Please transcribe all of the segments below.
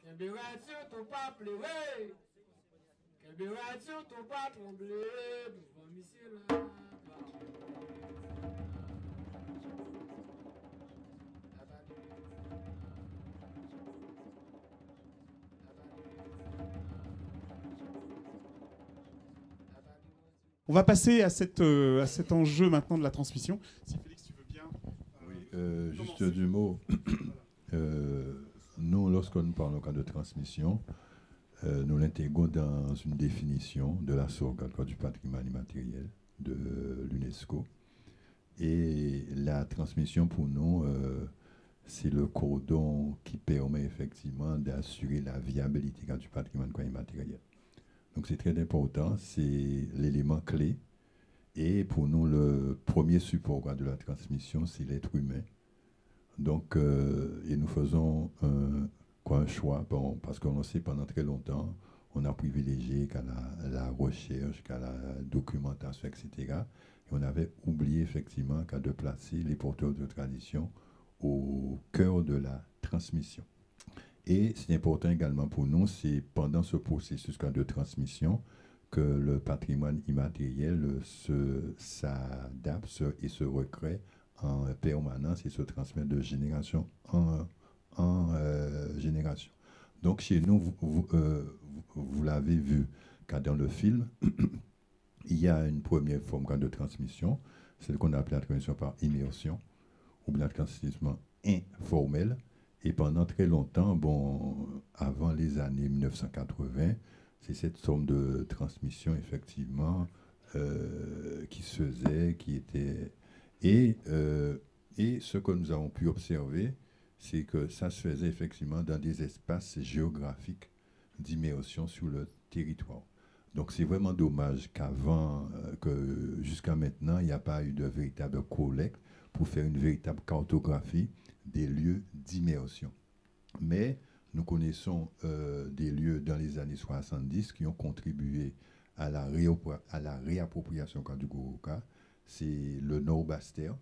Température, pas pleurer. Température, pas trembler. Pour monsieur là. On va passer à cet enjeu maintenant de la transmission. Si Félix, tu veux bien. Oui, juste du mot. Nous, lorsqu'on parle en cas de transmission, nous l'intégrons dans une définition de la sauvegarde du patrimoine immatériel de l'UNESCO. Et la transmission, pour nous, c'est le cordon qui permet effectivement d'assurer la viabilité du patrimoine immatériel. Donc c'est très important, c'est l'élément clé. Et pour nous, le premier support de la transmission, c'est l'être humain. Donc, et nous faisons un choix, bon, parce qu'on sait pendant très longtemps, on a privilégié qu'à la recherche, qu'à la documentation, etc. Et on avait oublié effectivement qu'à de placer les porteurs de tradition au cœur de la transmission. Et c'est important également pour nous, c'est pendant ce processus de transmission que le patrimoine immatériel s'adapte et se recrée en permanence et se transmet de génération en génération. Donc chez nous, vous l'avez vu, car dans le film, il y a une première forme de transmission, celle qu'on appelle la transmission par immersion, ou bien la transmission informelle. Et pendant très longtemps, bon, avant les années 1980, c'est cette forme de transmission, effectivement, qui se faisait, qui était... Et ce que nous avons pu observer, c'est que ça se faisait effectivement dans des espaces géographiques d'immersion sur le territoire. Donc c'est vraiment dommage qu'avant, que jusqu'à maintenant, il n'y a pas eu de véritable collecte pour faire une véritable cartographie des lieux d'immersion. Mais nous connaissons des lieux dans les années 70 qui ont contribué à la réappropriation du Goroka. C'est le Nord-Bastère,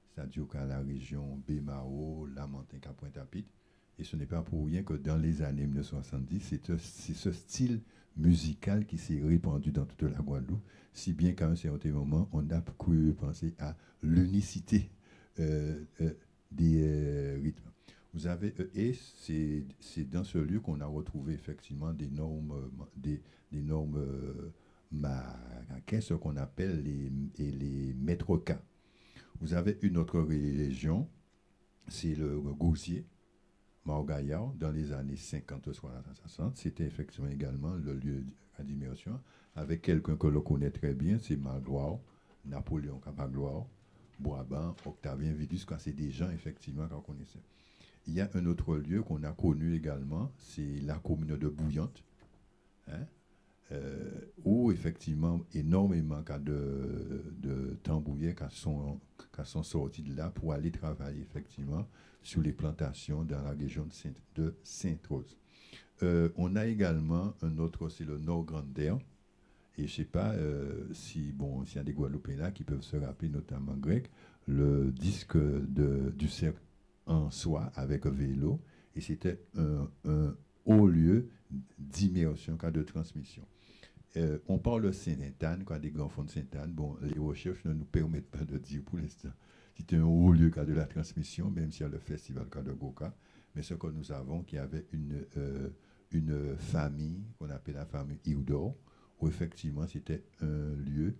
c'est-à-dire qu'à la région Bémao, Lamentin, Pointe-à-Pitre. Et ce n'est pas pour rien que dans les années 1970, c'est ce style musical qui s'est répandu dans toute la Guadeloupe, si bien qu'à un certain moment, on a cru penser à l'unicité des rythmes. Vous avez, et c'est dans ce lieu qu'on a retrouvé effectivement des normes ce qu'on appelle les mètres K. Vous avez une autre région, c'est le Gosier, Morgaillard, dans les années 50, 60. C'était effectivement également le lieu d'immersion, avec quelqu'un que l'on connaît très bien, c'est Magloire, Napoléon Magloire, Boisban, Octavien Vidus, quand c'est des gens effectivement qu'on connaissait. Il y a un autre lieu qu'on a connu également, c'est la commune de Bouillante, hein, où effectivement énormément de tambouillers qui sont sortis de là pour aller travailler effectivement sur les plantations dans la région de Sainte-Rose. On a également un autre, c'est le Nord-Grande-Terre. Et je ne sais pas s'il y a des Guadeloupéens là qui peuvent se rappeler, notamment grec, le disque du cercle en soi avec un vélo. Et c'était un haut lieu d'immersion, de transmission. On parle de Sainte-Anne, des grands fonds de Sainte-Anne. Bon, les recherches ne nous permettent pas de dire pour l'instant. C'était un haut lieu de la transmission, même s'il y a le festival de Goka. Mais ce que nous avons, qu'il y avait une famille, qu'on appelle la famille Iudor, où effectivement c'était un lieu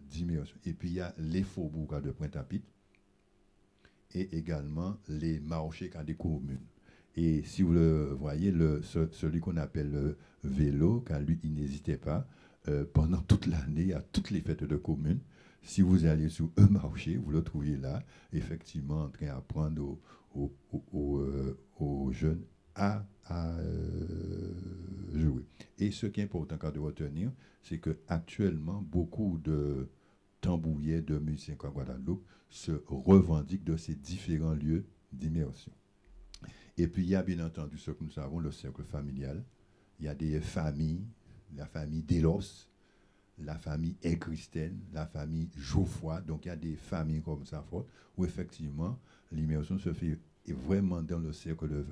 d'immersion. Et puis il y a les faubourgs de Pointe-à-Pitre et également les marchés des communes. Et si vous le voyez, celui qu'on appelle le vélo, car lui, il n'hésitait pas, pendant toute l'année, à toutes les fêtes de communes, si vous allez sur un marché, vous le trouvez là, effectivement, en train d'apprendre aux jeunes à jouer. Et ce qui est important de retenir, c'est qu'actuellement, beaucoup de tambouillets, de musiciens en Guadeloupe se revendiquent de ces différents lieux d'immersion. Et puis, il y a bien entendu ce que nous savons, le cercle familial. Il y a des familles, la famille Delos, la famille Egristen, la famille Geoffroy. Donc, il y a des familles comme ça, où effectivement, l'immersion se fait vraiment dans le cercle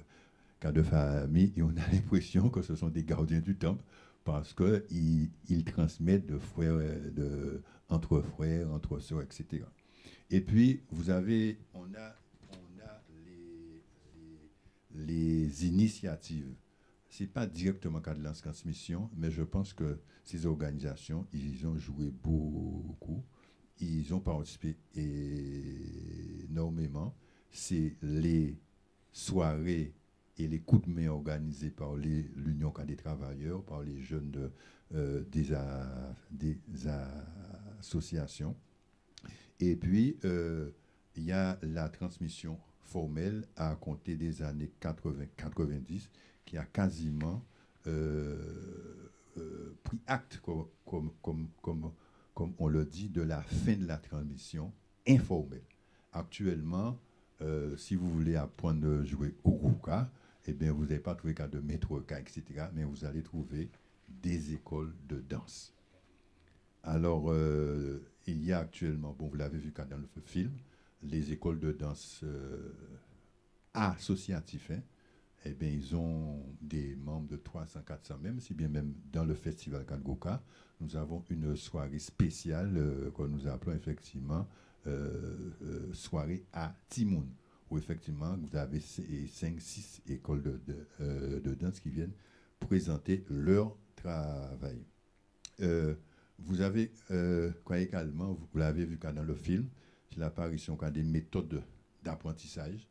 cas de famille, et on a l'impression que ce sont des gardiens du temple parce qu'ils transmettent entre frères, entre sœurs, etc. Et puis, on a les initiatives. Ce n'est pas directement cas de la transmission, mais je pense que ces organisations, ils ont joué beaucoup, ils ont participé énormément. C'est les soirées et les coups de main organisés par l'Union des travailleurs, par les jeunes des associations. Et puis, il y a la transmission formelle à compter des années 80-90 qui a quasiment pris acte, comme on le dit, de la fin de la transmission informelle. Actuellement, si vous voulez apprendre à jouer au gouka, eh bien, vous n'allez pas trouver qu'à de maître, etc., mais vous allez trouver des écoles de danse. Alors, il y a actuellement, bon, vous l'avez vu dans le film, les écoles de danse associatives, hein, eh bien, ils ont des membres de 300-400, même si bien même dans le festival Kalgoka, nous avons une soirée spéciale que nous appelons effectivement soirée à Timoun, où effectivement vous avez 5-6 écoles de danse qui viennent présenter leur travail. Vous avez également, vous l'avez vu dans le film, c'est l'apparition des méthodes d'apprentissage.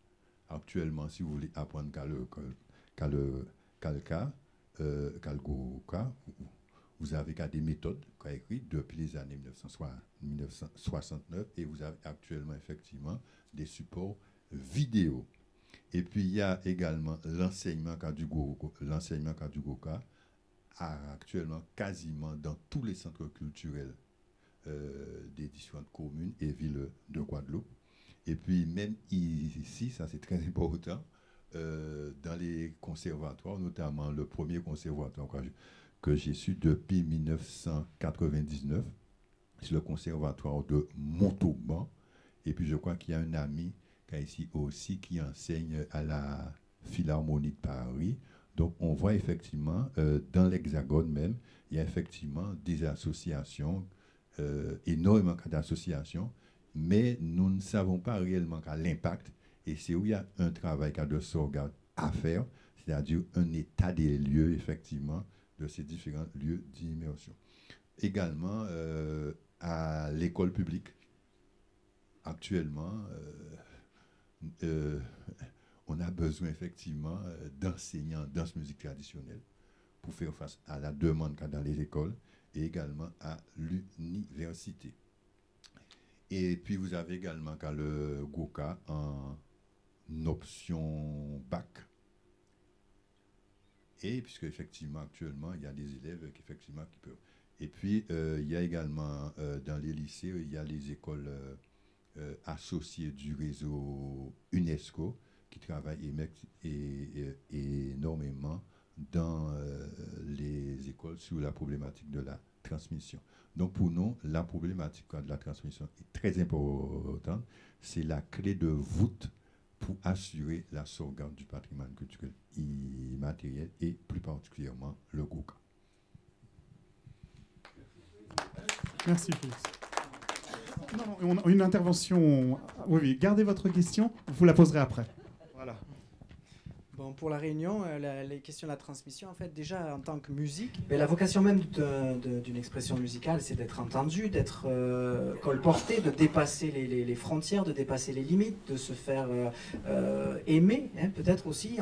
Actuellement, si vous voulez apprendre Kalgoka, vous avez des méthodes qui sont écrites depuis les années 1969 et vous avez actuellement effectivement des supports vidéo. Et puis il y a également l'enseignement Kalgoka actuellement quasiment dans tous les centres culturels des différentes communes et villes de Guadeloupe. Et puis même ici, ça c'est très important, dans les conservatoires, notamment le premier conservatoire que j'ai su depuis 1999, c'est le conservatoire de Montauban. Et puis je crois qu'il y a un ami qui est ici aussi qui enseigne à la Philharmonie de Paris. Donc on voit effectivement, dans l'Hexagone même, il y a effectivement des associations, énormément d'associations, mais nous ne savons pas réellement l'impact, et c'est où il y a un travail de sauvegarde à faire, c'est-à-dire un état des lieux, effectivement, de ces différents lieux d'immersion. Également, à l'école publique, actuellement, on a besoin, effectivement, d'enseignants en danse musique traditionnelle pour faire face à la demande qu'il y a dans les écoles et également à l'université. Et puis, vous avez également le Goka en option bac. Et puisque, effectivement, actuellement, il y a des élèves qui peuvent. Et puis, il y a également, dans les lycées, il y a les écoles associées du réseau UNESCO qui travaillent énormément dans les écoles sur la problématique de la transmission. Donc pour nous, la problématique de la transmission est très importante. C'est la clé de voûte pour assurer la sauvegarde du patrimoine culturel immatériel et plus particulièrement le Goka. Merci Félix. Non, on a une intervention. Oui, gardez votre question, vous la poserez après. Voilà. Bon, pour la réunion, les questions de la transmission, en fait, déjà en tant que musique, mais la vocation même d'une expression musicale, c'est d'être entendu, d'être colporté, de dépasser les frontières, de dépasser les limites, de se faire aimer, hein, peut-être aussi,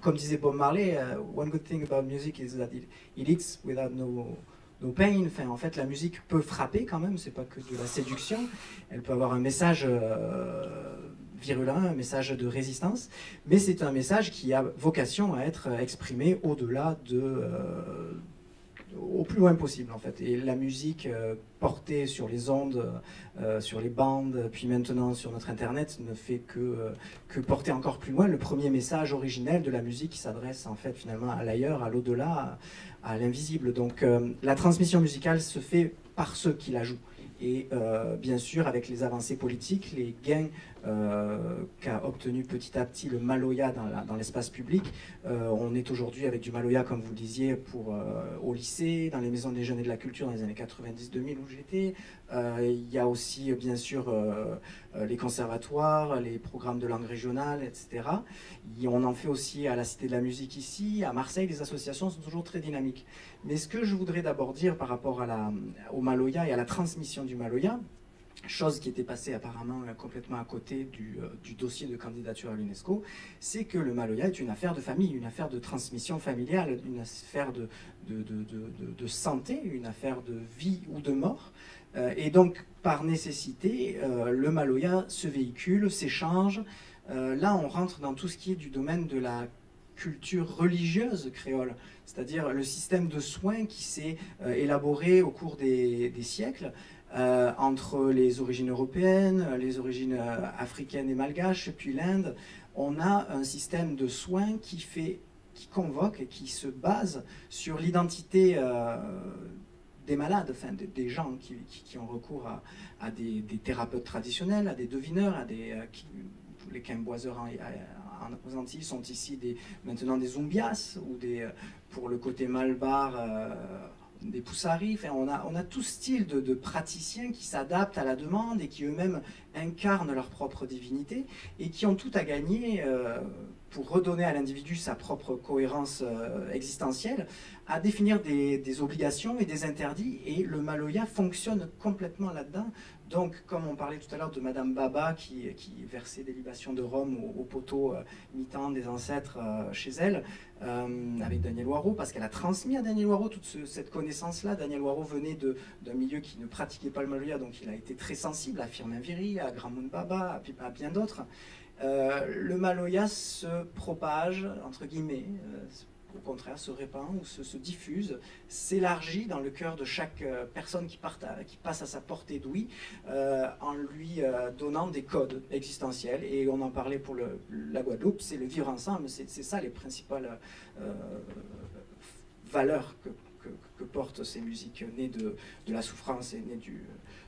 comme disait Bob Marley, one good thing about music is that it hits without no pain. Enfin, en fait, la musique peut frapper quand même, c'est pas que de la séduction, elle peut avoir un message virulent, un message de résistance, mais c'est un message qui a vocation à être exprimé au-delà au plus loin possible en fait. Et la musique portée sur les ondes, sur les bandes, puis maintenant sur notre internet ne fait que porter encore plus loin le premier message originel de la musique qui s'adresse en fait finalement à l'ailleurs, à l'au-delà, à l'invisible. Donc la transmission musicale se fait par ceux qui la jouent. Et bien sûr, avec les avancées politiques, les gains qu'a obtenu petit à petit le Maloya dans l'espace public. On est aujourd'hui avec du Maloya, comme vous le disiez, au lycée, dans les maisons des jeunes et de la culture dans les années 90-2000 où j'étais. Il y a aussi, bien sûr, les conservatoires, les programmes de langue régionale, etc. On en fait aussi à la Cité de la Musique ici, à Marseille, les associations sont toujours très dynamiques. Mais ce que je voudrais d'abord dire par rapport au Maloya et à la transmission du Maloya, chose qui était passée apparemment complètement à côté du dossier de candidature à l'UNESCO, c'est que le Maloya est une affaire de famille, une affaire de transmission familiale, une affaire de santé, une affaire de vie ou de mort. Et donc, par nécessité, le Maloya se véhicule, s'échange. Là, on rentre dans tout ce qui est du domaine de la culture religieuse créole, c'est-à-dire le système de soins qui s'est élaboré au cours des siècles, entre les origines européennes, les origines africaines et malgaches, puis l'Inde. On a un système de soins qui convoque et qui se base sur l'identité des malades, enfin des gens qui ont recours à des thérapeutes traditionnels, à des devineurs, les quimboiseurs aux Antilles sont ici maintenant des zumbias, ou pour le côté malbar, des poussari. Enfin, on a tout style de praticiens qui s'adaptent à la demande et qui eux-mêmes incarnent leur propre divinité et qui ont tout à gagner pour redonner à l'individu sa propre cohérence existentielle, à définir des obligations et des interdits, et le Maloya fonctionne complètement là-dedans. Donc, comme on parlait tout à l'heure de Madame Baba qui versait des libations de rhum au poteau mi-temps des ancêtres chez elle, avec Daniel Waro, parce qu'elle a transmis à Daniel Waro toute cette connaissance-là. Daniel Waro venait d'un milieu qui ne pratiquait pas le Maloya, donc il a été très sensible à Firmin Viri, à Gramoun Baba, à bien d'autres. Le Maloya se propage, entre guillemets, au contraire, se répand ou se diffuse, s'élargit dans le cœur de chaque personne qui passe à sa portée d'ouïe, en lui donnant des codes existentiels. Et on en parlait pour la Guadeloupe, c'est le vivre ensemble, c'est ça les principales valeurs que portent ces musiques nées de la souffrance et nées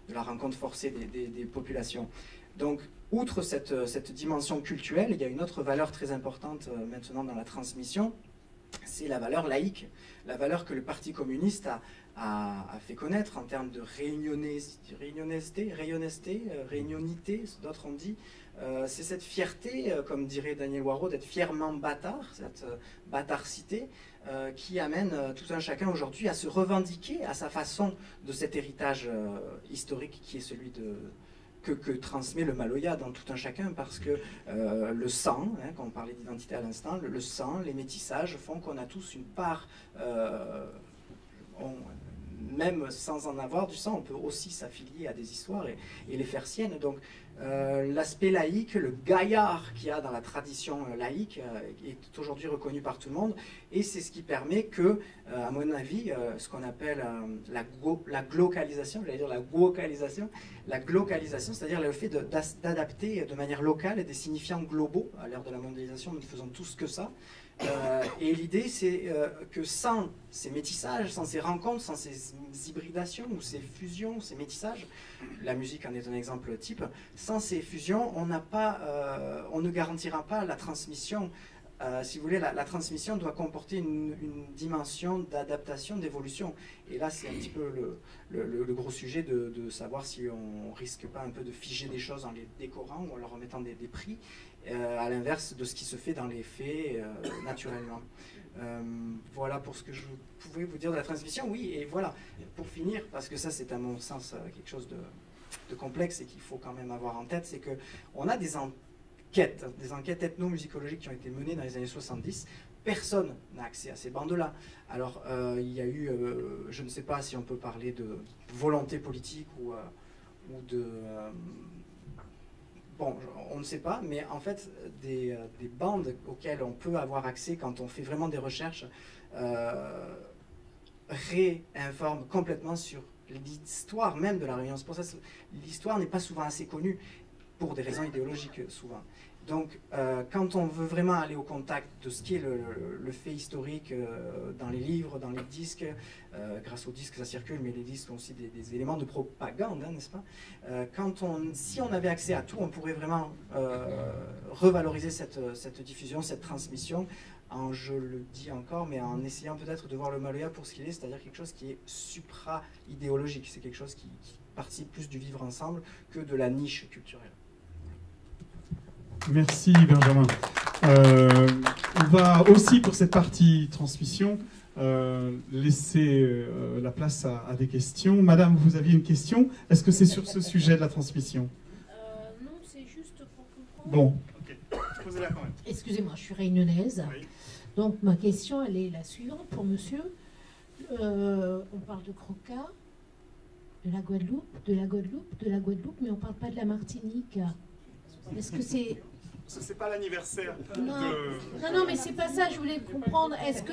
de la rencontre forcée des populations. Donc, outre cette dimension cultuelle, il y a une autre valeur très importante maintenant dans la transmission, c'est la valeur laïque, la valeur que le Parti communiste a fait connaître en termes de réunionité, d'autres ont dit. C'est cette fierté, comme dirait Daniel Waro, d'être fièrement bâtard, cette bâtardicité, qui amène tout un chacun aujourd'hui à se revendiquer à sa façon de cet héritage historique qui est celui que transmet le Maloya dans tout un chacun, parce que le sang, quand on parlait d'identité à l'instant, le sang, les métissages font qu'on a tous une part, même sans en avoir du sang, on peut aussi s'affilier à des histoires et les faire siennes. Donc l'aspect laïque, le gaillard qu'il y a dans la tradition laïque est aujourd'hui reconnu par tout le monde, et c'est ce qui permet que, à mon avis, ce qu'on appelle la glocalisation, j'allais dire la glocalisation, c'est-à-dire le fait d'adapter de manière locale des signifiants globaux. À l'ère de la mondialisation, nous ne faisons tous que ça. Et l'idée, c'est que sans ces métissages, sans ces rencontres, sans ces hybridations ou ces fusions, ces métissages, la musique en est un exemple type, sans ces fusions, on ne garantira pas la transmission. Si vous voulez, la transmission doit comporter une dimension d'adaptation, d'évolution. Et là, c'est un petit peu le gros sujet de savoir si on risque pas un peu de figer des choses en les décorant ou en leur remettant des prix, à l'inverse de ce qui se fait dans les faits naturellement. Voilà pour ce que je pouvais vous dire de la transmission. Oui, et voilà, pour finir, parce que ça c'est à mon sens quelque chose de complexe et qu'il faut quand même avoir en tête, c'est qu'on a des enquêtes ethnomusicologiques qui ont été menées dans les années 70. Personne n'a accès à ces bandes-là. Alors, il y a eu, je ne sais pas si on peut parler de volonté politique ou de... bon, on ne sait pas, mais en fait, des bandes auxquelles on peut avoir accès quand on fait vraiment des recherches réinforment complètement sur l'histoire même de la Réunion. C'est pour ça que l'histoire n'est pas souvent assez connue, pour des raisons idéologiques souvent. Donc, quand on veut vraiment aller au contact de ce qui est le fait historique dans les livres, dans les disques, grâce aux disques ça circule, mais les disques ont aussi des éléments de propagande, hein, n'est-ce pas? Si on avait accès à tout, on pourrait vraiment revaloriser cette diffusion, cette transmission, je le dis encore, mais en essayant peut-être de voir le Maloya pour ce qu'il est, c'est-à-dire quelque chose qui est supra-idéologique, c'est quelque chose qui participe plus du vivre ensemble que de la niche culturelle. Merci Benjamin. On va aussi pour cette partie transmission laisser la place à des questions. Madame, vous aviez une question? Est-ce que c'est sur ce sujet de la transmission? Non, c'est juste pour comprendre. Bon, ok. Posez-la quand même. Excusez-moi, je suis réunionnaise. Oui. Donc ma question, elle est la suivante pour monsieur. On parle de Croca, de la Guadeloupe, mais on ne parle pas de la Martinique. Est-ce que c'est... C'est pas l'anniversaire. Non, mais c'est pas ça, je voulais comprendre. Est-ce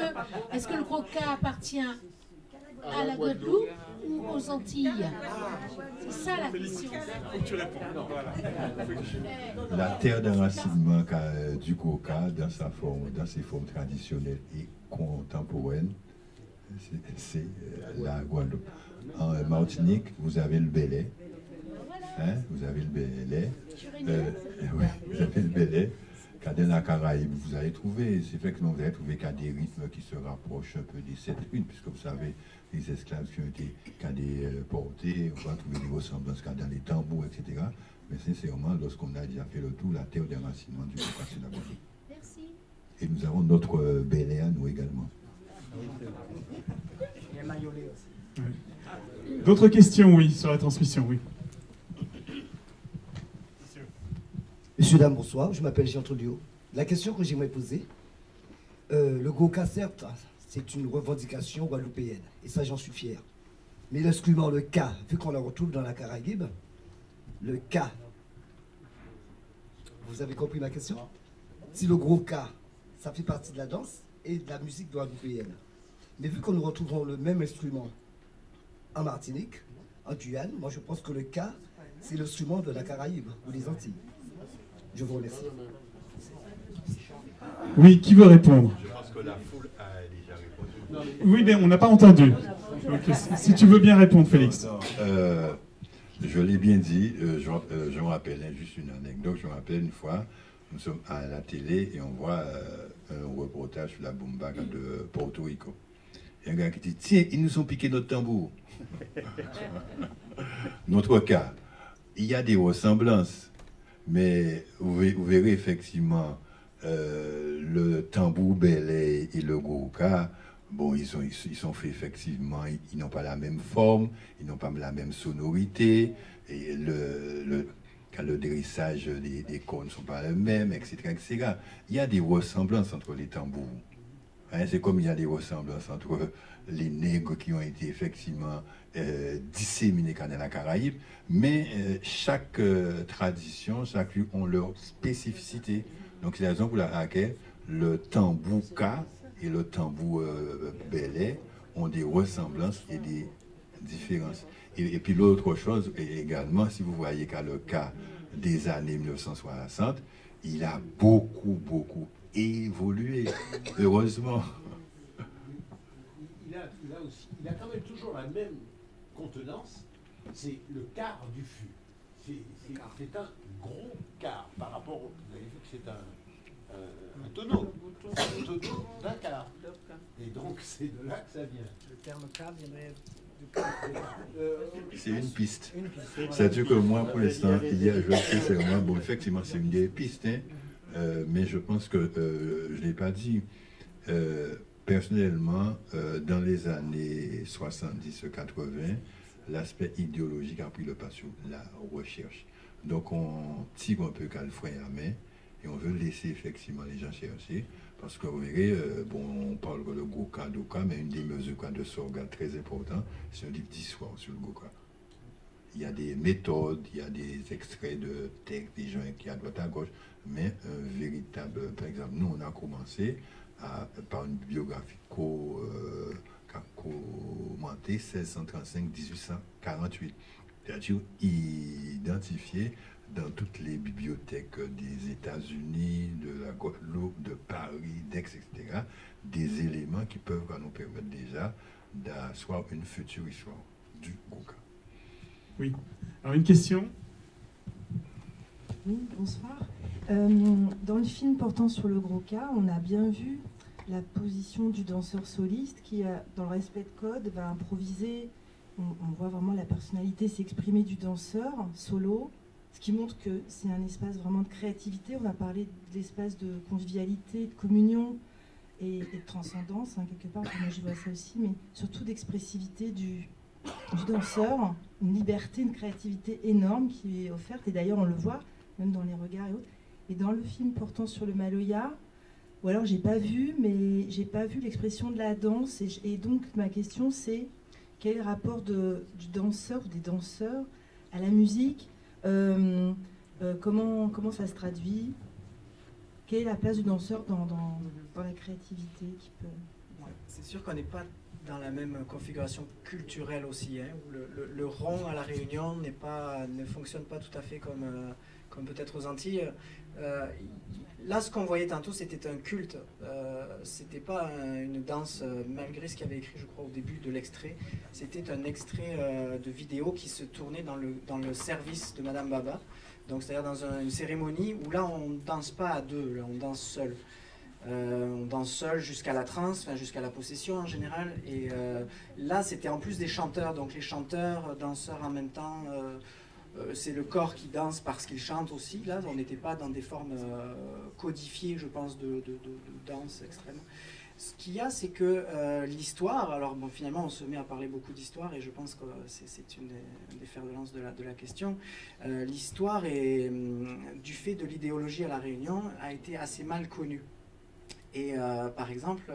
que le Croca appartient à la Guadeloupe ou aux Antilles? C'est ça la question. Faut que tu réponds. Voilà. La terre d'enracinement du coca, dans ses formes traditionnelles et contemporaines, c'est la Guadeloupe. En Martinique, vous avez le Belay. Hein, vous avez le Belay. Ouais, vous avez le Belay. Quand dans la Caraïbe, vous allez trouver, c'est effectivement, vous allez trouver qu'il y a des rythmes qui se rapprochent un peu des 7-1, puisque vous savez, les esclaves qui ont été portés, on va trouver des ressemblances dans les tambours, etc. Mais sincèrement, lorsqu'on a déjà fait le tour, la terre d'enracinement du coca, c'est la Guadeloupe. Merci. Et nous avons notre Belay à nous également. Il y a Mayolet aussi. Ouais. D'autres questions, oui, sur la transmission, oui. Monsieur, dame, bonsoir. Je m'appelle Jean Trolio. La question que j'aimerais poser, le Goka, certes, c'est une revendication guadeloupéenne. Et ça, j'en suis fier. Mais l'instrument, le K, vu qu'on le retrouve dans la Caraïbe, le K, vous avez compris ma question? Si le gros K, ça fait partie de la danse et de la musique guadeloupéenne. Mais vu que nous retrouvons le même instrument en Martinique, en Guyane, moi je pense que le K, c'est l'instrument de la Caraïbe ou des Antilles. Je vous remercie. Oui, qui veut répondre? Je pense que la foule a déjà répondu. Oui, mais on n'a pas entendu. Donc, si tu veux bien répondre, Félix. Je l'ai bien dit, je me rappelle, hein, juste une anecdote, je me rappelle une fois, nous sommes à la télé et on voit un reportage sur la bomba de Porto Rico. Il y a un gars qui dit, tiens, ils nous ont piqué notre tambour. Notre cas, il y a des ressemblances, mais vous verrez effectivement le tambour belay et le goka. Bon, ils sont faits effectivement, ils n'ont pas la même forme, ils n'ont pas la même sonorité, et quand le dressage des cornes ne sont pas les mêmes, etc., etc. Il y a des ressemblances entre les tambours. Hein, c'est comme il y a des ressemblances entre les nègres qui ont été effectivement disséminés dans la Caraïbe, mais chaque tradition, chacun ont leur spécificité. Donc c'est la raison pour laquelle le tambouka et le tambour belay ont des ressemblances et des différences. Et puis l'autre chose également, si vous voyez qu'à le cas des années 1960, il a beaucoup évolué, heureusement. Il a quand même toujours la même contenance, c'est le quart du fût. C'est un gros quart par rapport au... Vous avez vu que c'est un tonneau d'un quart. Et donc c'est de là que ça vient. Le terme quart viendrait du quart. C'est une piste. C'est-à-dire que moi, pour l'instant, il y a, je sais, c'est vraiment, bon, effectivement, c'est une des pistes, hein, mais je pense que, je ne l'ai pas dit, personnellement, dans les années 70-80, l'aspect idéologique a pris le pas sur la recherche. Donc on tire un peu qu'à le frein à main et on veut laisser effectivement les gens chercher. Parce que vous verrez, bon, on parle de le Goka, mais une des mesures de Sorga très importante, c'est un livre d'histoire sur le Goka. Il y a des méthodes, il y a des extraits de textes, des gens qui à droite à gauche, mais un véritable, par exemple, nous on a commencé par une biographie commentée 1635-1848, c'est-à-dire identifier dans toutes les bibliothèques des États-Unis, de la Guadeloupe, de Paris, d'Aix, etc., des éléments qui peuvent nous permettre déjà d'asseoir une future histoire du Grouka. Oui. Alors une question. Oui, bonsoir. Dans le film portant sur le Grouka, on a bien vu la position du danseur soliste qui, dans le respect de code, va improviser. On voit vraiment la personnalité s'exprimer du danseur solo, ce qui montre que c'est un espace vraiment de créativité. On a parlé de l'espace de convivialité, de communion et de transcendance, hein, quelque part. Moi, je vois ça aussi, mais surtout d'expressivité du danseur, une liberté, une créativité énorme qui est offerte. Et d'ailleurs, on le voit, même dans les regards et autres. Et dans le film portant sur le Maloya, ou alors j'ai pas vu l'expression de la danse. Et donc, ma question, c'est quel est le rapport du danseur ou des danseurs à la musique, comment ça se traduit, quelle est la place du danseur dans la créativité qui peut... Ouais, c'est sûr qu'on n'est pas dans la même configuration culturelle aussi, hein, où le rond à la Réunion ne fonctionne pas tout à fait comme peut-être aux Antilles. Là, ce qu'on voyait tantôt, c'était un culte. C'était pas une danse, malgré ce qu'il y avait écrit, je crois, au début de l'extrait. C'était un extrait de vidéo qui se tournait dans le service de Madame Baba. Donc, c'est-à-dire dans une cérémonie où là, on ne danse pas à deux, là, on danse seul. On danse seul jusqu'à la transe, enfin, jusqu'à la possession en général. Et là, c'était en plus des chanteurs. Donc, les chanteurs, danseurs en même temps... c'est le corps qui danse parce qu'il chante aussi. Là, on n'était pas dans des formes codifiées, je pense, de danse extrême. Ce qu'il y a, c'est que l'histoire, alors bon, finalement, on se met à parler beaucoup d'histoire et je pense que c'est une des fers de lance de la question. L'histoire, du fait de l'idéologie à La Réunion, a été assez mal connue. Et par exemple,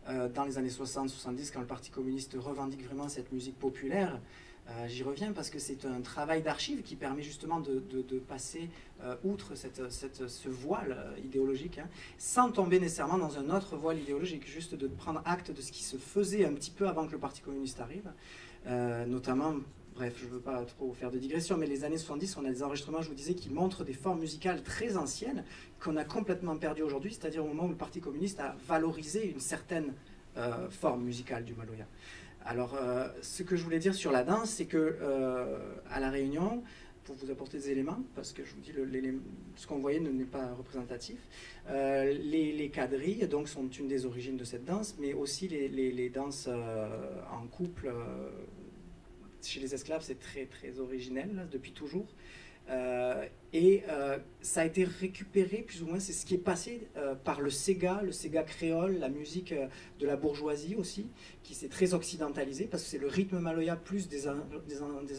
dans les années 60-70, quand le Parti communiste revendique vraiment cette musique populaire, j'y reviens parce que c'est un travail d'archives qui permet justement de passer outre ce voile idéologique, hein, sans tomber nécessairement dans un autre voile idéologique, juste de prendre acte de ce qui se faisait un petit peu avant que le Parti communiste arrive, notamment, bref, je ne veux pas trop faire de digression, mais les années 70, on a des enregistrements, je vous disais, qui montrent des formes musicales très anciennes qu'on a complètement perdues aujourd'hui, c'est-à-dire au moment où le Parti communiste a valorisé une certaine forme musicale du Maloya. Alors, ce que je voulais dire sur la danse, c'est que à La Réunion, pour vous apporter des éléments, parce que je vous dis, ce qu'on voyait n'est pas représentatif, les quadrilles donc, sont une des origines de cette danse, mais aussi les danses en couple, chez les esclaves, c'est très, très originel, là, depuis toujours. Ça a été récupéré, plus ou moins, c'est ce qui est passé par le Sega créole, la musique de la bourgeoisie aussi, qui s'est très occidentalisée, parce que c'est le rythme maloya plus des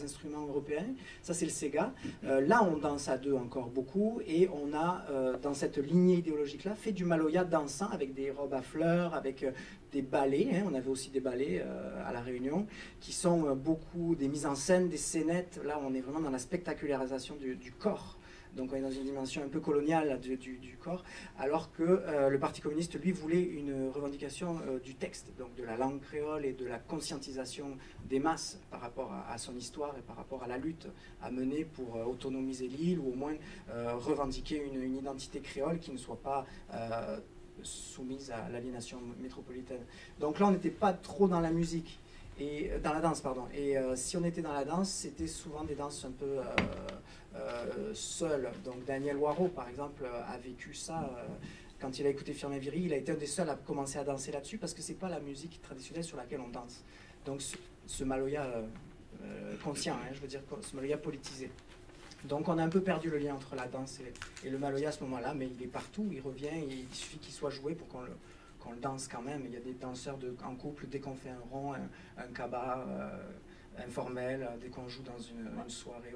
instruments européens. Ça, c'est le Sega. Là, on danse à deux encore beaucoup, et on a, dans cette lignée idéologique-là, fait du maloya dansant, avec des robes à fleurs, avec des ballets, hein. On avait aussi des ballets à La Réunion, qui sont beaucoup des mises en scène, des scénettes. Là, on est vraiment dans la spectacularisation du corps. Donc on est dans une dimension un peu coloniale du corps, alors que le Parti communiste, lui, voulait une revendication du texte, donc de la langue créole et de la conscientisation des masses par rapport à son histoire et par rapport à la lutte à mener pour autonomiser l'île, ou au moins revendiquer une identité créole qui ne soit pas soumise à l'aliénation métropolitaine. Donc là, on n'était pas trop dans la musique, et dans la danse, pardon. Et si on était dans la danse, c'était souvent des danses un peu seules. Donc Daniel Waro, par exemple, a vécu ça. Quand il a écouté Firmin-Viry, il a été un des seuls à commencer à danser là-dessus, parce que c'est pas la musique traditionnelle sur laquelle on danse. Donc ce maloya conscient, hein, je veux dire, ce maloya politisé. Donc on a un peu perdu le lien entre la danse et le maloya à ce moment-là, mais il est partout, il revient, et il suffit qu'il soit joué pour qu'on le danse quand même. Il y a des danseurs en couple, dès qu'on fait un rond, un cabas informel, dès qu'on joue dans une soirée.